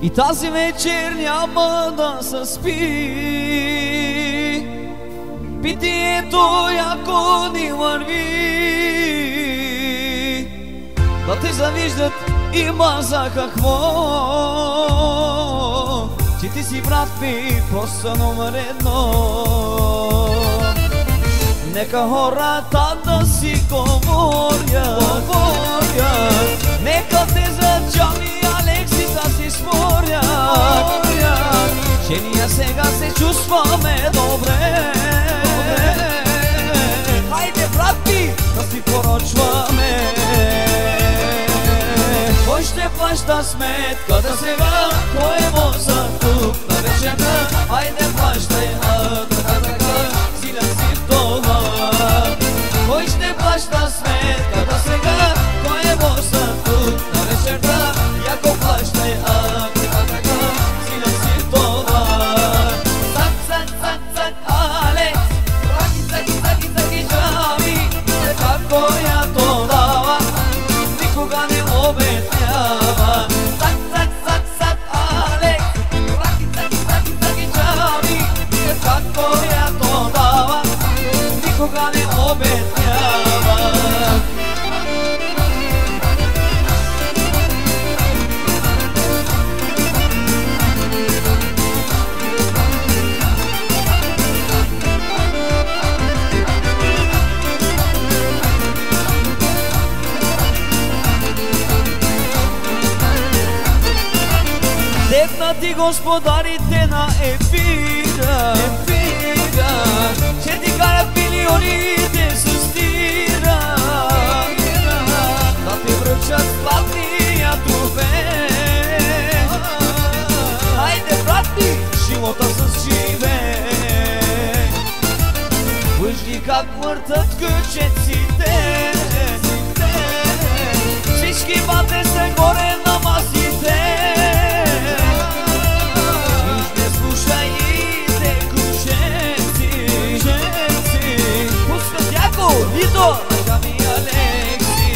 И тази вечер няма да се спи. Питието яко ни върви. Да те завиждат има за какво, че ти си брат ми просто номер едно. Нека хората да си говорят, нека те за Джони Алекси да си спорят, че ние сега се чувстваме добре. Хайде, брати, да си поръчваме. Кой ще плаща сметката сега? Кой е воза тук на вечерта? Хайде, плащай, силен си в това. Кой ще плаща сметката сега? Кой е воза тук на вечерта? Яко плащай, силен си в това. Цак, цак, цак, цак, Алекс, раки, цаки, цаки, цаки, джами, како я то дава, никога не обетнява. Цак, цак, цак, цак, Алекс, раки, цаки, цаки, цаки, джами, како я то дава, никога не обетнява. Дебнати господарите на ефира, че ти карат милионите с тира, да те връчат златния трофей. Хайде, брати, живота с живей. Вижди как въртат кючеците, всички бате са горе на масите. Ито, Джони Алекси.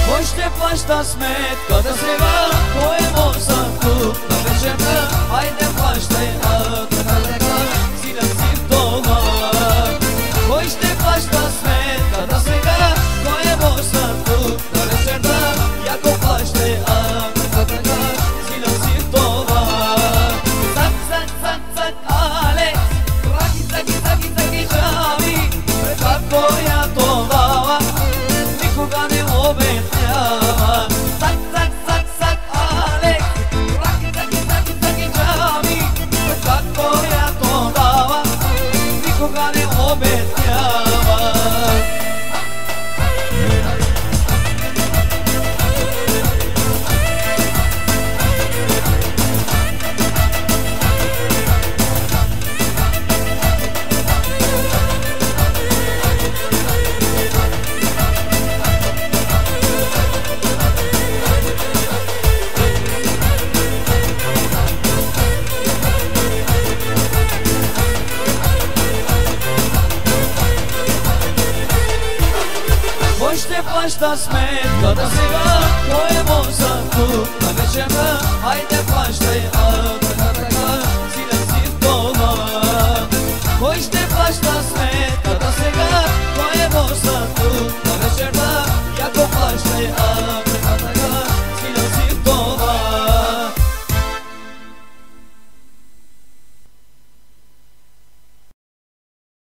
Кой ще плаща сметката сега? Кой е воза тук на вечерта? Хайде, плащай, силен си в това. Кой ще плаща сметката сега? Кой е воза тук на вечерта? Яко плащай, силен си в това. Цак, цак, цак, цак, Алекс, раки, цаки, цаки, цаки, джами, како я то дава, никога не обетнява. Цак, цак, цак, цак, Алекс, раки, цаки, цаки, цаки, джами, како я то дава, никога не обетнява. Кой ще плаща сметката сега? Кой е воза тук на вечерта? Хайде, плащай, силен си в това. Кой ще плаща сметката сега?